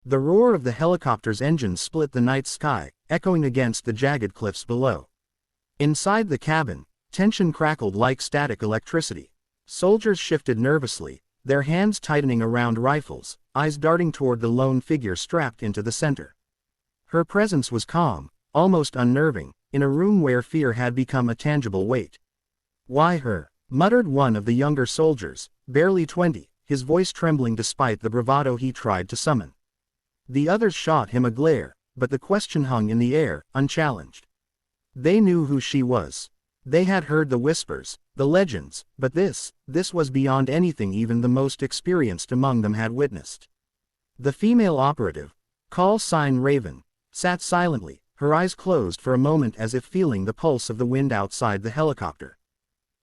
The roar of the helicopter's engines split the night sky, echoing against the jagged cliffs below. Inside the cabin, tension crackled like static electricity. Soldiers shifted nervously, their hands tightening around rifles, eyes darting toward the lone figure strapped into the center. Her presence was calm, almost unnerving, in a room where fear had become a tangible weight. "Why her?" muttered one of the younger soldiers, barely 20, his voice trembling despite the bravado he tried to summon. The others shot him a glare, but the question hung in the air, unchallenged. They knew who she was. They had heard the whispers, the legends, but this was beyond anything even the most experienced among them had witnessed. The female operative, call sign Raven, sat silently, her eyes closed for a moment as if feeling the pulse of the wind outside the helicopter.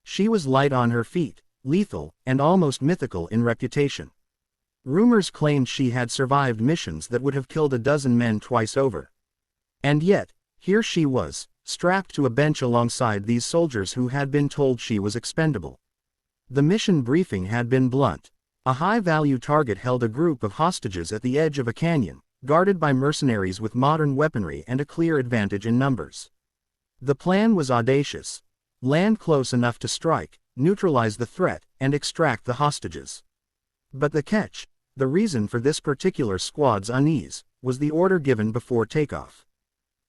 She was light on her feet, lethal, and almost mythical in reputation. Rumors claimed she had survived missions that would have killed a dozen men twice over. And yet, here she was, strapped to a bench alongside these soldiers who had been told she was expendable. The mission briefing had been blunt. A high-value target held a group of hostages at the edge of a canyon, guarded by mercenaries with modern weaponry and a clear advantage in numbers. The plan was audacious. Land close enough to strike, neutralize the threat, and extract the hostages. But the catch, the reason for this particular squad's unease, was the order given before takeoff.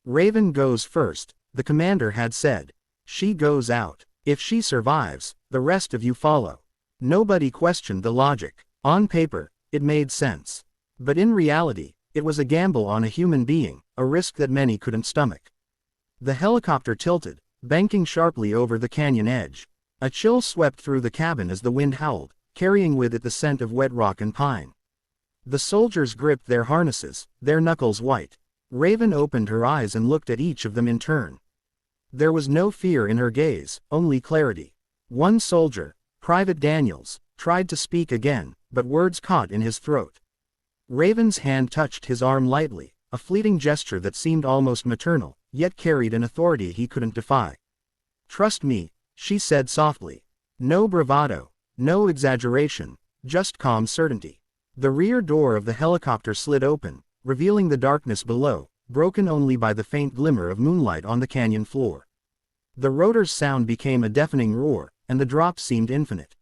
"Raven goes first," the commander had said. "She goes out. If she survives, the rest of you follow." Nobody questioned the logic. On paper, it made sense. But in reality, it was a gamble on a human being, a risk that many couldn't stomach. The helicopter tilted, banking sharply over the canyon edge. A chill swept through the cabin as the wind howled, carrying with it the scent of wet rock and pine. The soldiers gripped their harnesses, their knuckles white. Raven opened her eyes and looked at each of them in turn. There was no fear in her gaze, only clarity. One soldier, Private Daniels, tried to speak again, but words caught in his throat. Raven's hand touched his arm lightly, a fleeting gesture that seemed almost maternal, yet carried an authority he couldn't defy. "Trust me," she said softly. "No bravado, no exaggeration, just calm certainty." The rear door of the helicopter slid open, revealing the darkness below, broken only by the faint glimmer of moonlight on the canyon floor. The rotor's sound became a deafening roar, and the drop seemed infinite.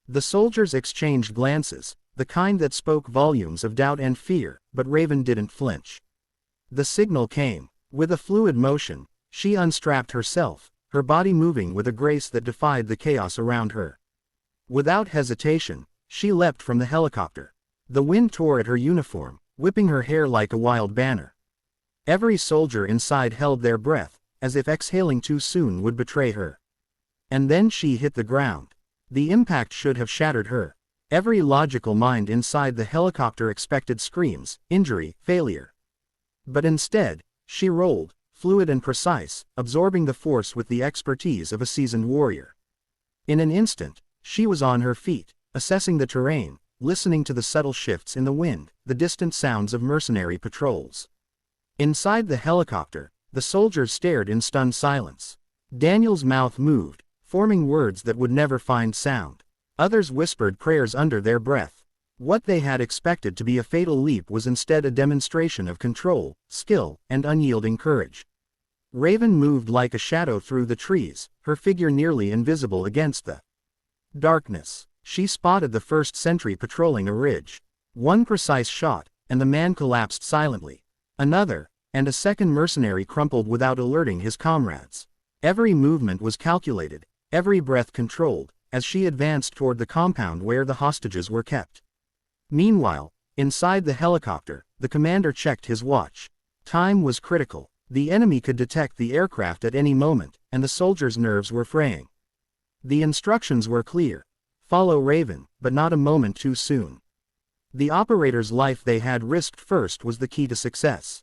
The soldiers exchanged glances, the kind that spoke volumes of doubt and fear, but Raven didn't flinch. The signal came. With a fluid motion, she unstrapped herself, her body moving with a grace that defied the chaos around her. Without hesitation, she leapt from the helicopter. The wind tore at her uniform, whipping her hair like a wild banner. Every soldier inside held their breath, as if exhaling too soon would betray her. And then she hit the ground. The impact should have shattered her. Every logical mind inside the helicopter expected screams, injury, failure. But instead, she rolled, fluid and precise, absorbing the force with the expertise of a seasoned warrior. In an instant, she was on her feet, assessing the terrain, listening to the subtle shifts in the wind, the distant sounds of mercenary patrols. Inside the helicopter, the soldiers stared in stunned silence. Daniel's mouth moved, forming words that would never find sound. Others whispered prayers under their breath. What they had expected to be a fatal leap was instead a demonstration of control, skill, and unyielding courage. Raven moved like a shadow through the trees, her figure nearly invisible against the darkness. She spotted the first sentry patrolling a ridge. One precise shot, and the man collapsed silently. Another, and a second mercenary crumpled without alerting his comrades. Every movement was calculated, every breath controlled, as she advanced toward the compound where the hostages were kept. Meanwhile, inside the helicopter, the commander checked his watch. Time was critical. The enemy could detect the aircraft at any moment, and the soldiers' nerves were fraying. The instructions were clear. Follow Raven, but not a moment too soon. The operator's life they had risked first was the key to success.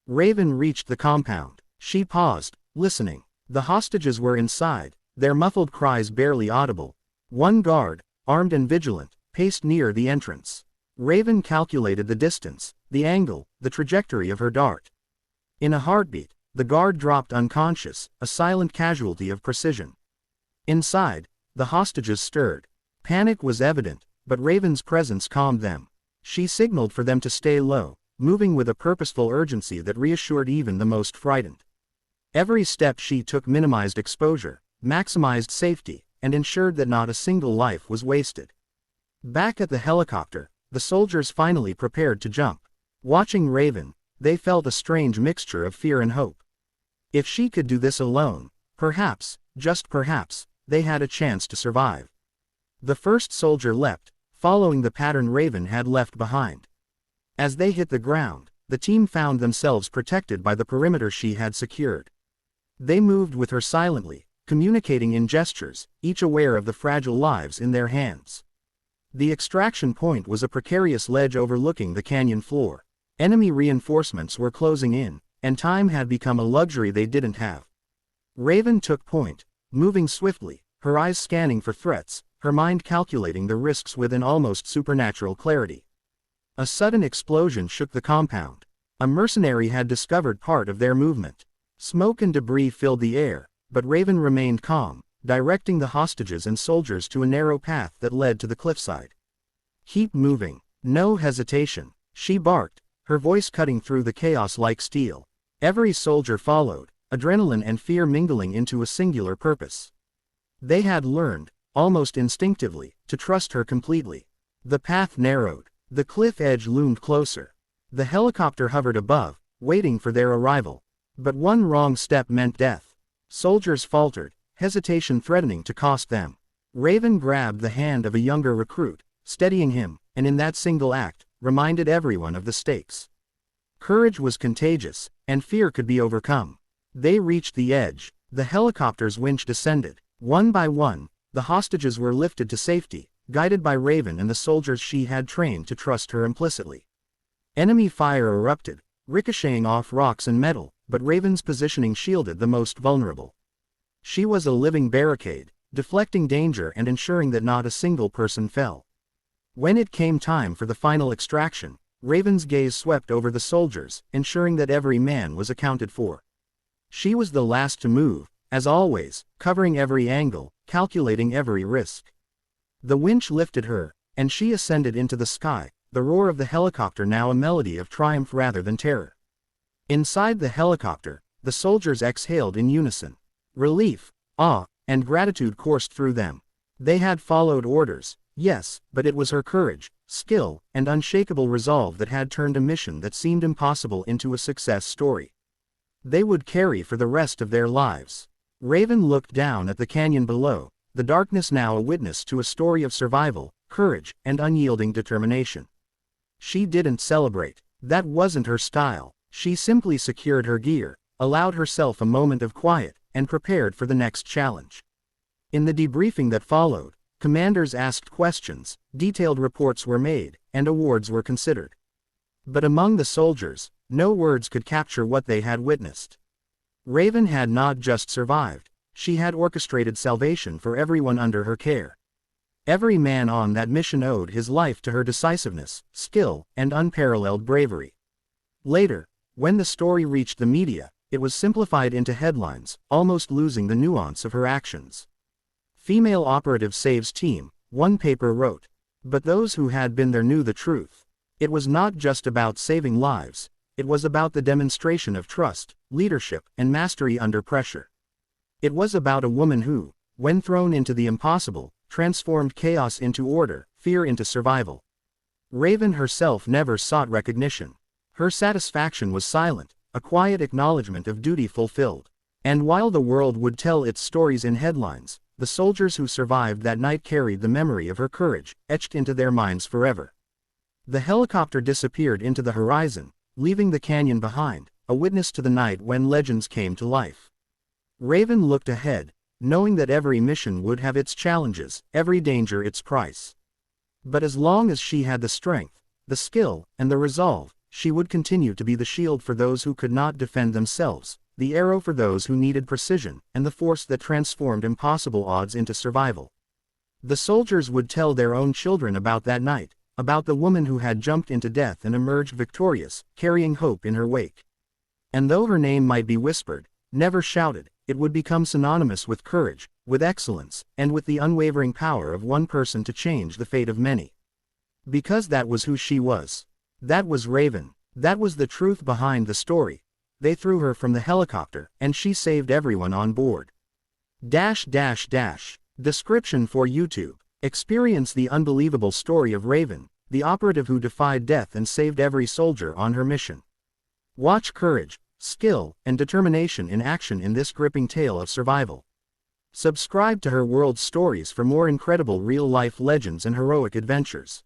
Raven reached the compound. She paused, listening. The hostages were inside, their muffled cries barely audible. One guard, armed and vigilant, paced near the entrance. Raven calculated the distance, the angle, the trajectory of her dart. In a heartbeat, the guard dropped unconscious, a silent casualty of precision. Inside, the hostages stirred. Panic was evident, but Raven's presence calmed them. She signaled for them to stay low, moving with a purposeful urgency that reassured even the most frightened. Every step she took minimized exposure, maximized safety, and ensured that not a single life was wasted. Back at the helicopter, the soldiers finally prepared to jump. Watching Raven, they felt a strange mixture of fear and hope. If she could do this alone, perhaps, just perhaps, they had a chance to survive. The first soldier leapt, following the pattern Raven had left behind. As they hit the ground, the team found themselves protected by the perimeter she had secured. They moved with her silently, communicating in gestures, each aware of the fragile lives in their hands. The extraction point was a precarious ledge overlooking the canyon floor. Enemy reinforcements were closing in, and time had become a luxury they didn't have. Raven took point, moving swiftly, her eyes scanning for threats, her mind calculating the risks with an almost supernatural clarity. A sudden explosion shook the compound. A mercenary had discovered part of their movement. Smoke and debris filled the air, but Raven remained calm, directing the hostages and soldiers to a narrow path that led to the cliffside. "Keep moving, no hesitation," she barked, her voice cutting through the chaos like steel. Every soldier followed, adrenaline and fear mingling into a singular purpose. They had learned, almost instinctively, to trust her completely. The path narrowed, the cliff edge loomed closer. The helicopter hovered above, waiting for their arrival. But one wrong step meant death. Soldiers faltered, hesitation threatening to cost them. Raven grabbed the hand of a younger recruit, steadying him, and in that single act, reminded everyone of the stakes. Courage was contagious, and fear could be overcome. They reached the edge, the helicopter's winch descended. One by one, the hostages were lifted to safety, guided by Raven and the soldiers she had trained to trust her implicitly. Enemy fire erupted, ricocheting off rocks and metal, but Raven's positioning shielded the most vulnerable. She was a living barricade, deflecting danger and ensuring that not a single person fell. When it came time for the final extraction, Raven's gaze swept over the soldiers, ensuring that every man was accounted for. She was the last to move, as always, covering every angle, calculating every risk. The winch lifted her, and she ascended into the sky, the roar of the helicopter now a melody of triumph rather than terror. Inside the helicopter, the soldiers exhaled in unison. Relief, awe, and gratitude coursed through them. They had followed orders, yes, but it was her courage, skill, and unshakable resolve that had turned a mission that seemed impossible into a success story. They would carry for the rest of their lives. Raven looked down at the canyon below, the darkness now a witness to a story of survival, courage, and unyielding determination. She didn't celebrate. That wasn't her style. She simply secured her gear, allowed herself a moment of quiet, and prepared for the next challenge. In the debriefing that followed, commanders asked questions, detailed reports were made, and awards were considered. But among the soldiers, no words could capture what they had witnessed. Raven had not just survived, she had orchestrated salvation for everyone under her care. Every man on that mission owed his life to her decisiveness, skill, and unparalleled bravery. Later, when the story reached the media, it was simplified into headlines, almost losing the nuance of her actions. "Female operative saves team," one paper wrote. But those who had been there knew the truth. It was not just about saving lives, it was about the demonstration of trust, leadership, and mastery under pressure. It was about a woman who, when thrown into the impossible, transformed chaos into order, fear into survival. Raven herself never sought recognition. Her satisfaction was silent, a quiet acknowledgement of duty fulfilled. And while the world would tell its stories in headlines, the soldiers who survived that night carried the memory of her courage, etched into their minds forever. The helicopter disappeared into the horizon, leaving the canyon behind, a witness to the night when legends came to life. Raven looked ahead, knowing that every mission would have its challenges, every danger its price. But as long as she had the strength, the skill, and the resolve, she would continue to be the shield for those who could not defend themselves, the arrow for those who needed precision, and the force that transformed impossible odds into survival. The soldiers would tell their own children about that night, about the woman who had jumped into death and emerged victorious, carrying hope in her wake. And though her name might be whispered, never shouted, it would become synonymous with courage, with excellence, and with the unwavering power of one person to change the fate of many. Because that was who she was. That was Raven. That was the truth behind the story. They threw her from the helicopter, and she saved everyone on board. Description for YouTube. Experience the unbelievable story of Raven, the operative who defied death and saved every soldier on her mission. Watch courage, skill, and determination in action in this gripping tale of survival. Subscribe to her world stories for more incredible real-life legends and heroic adventures.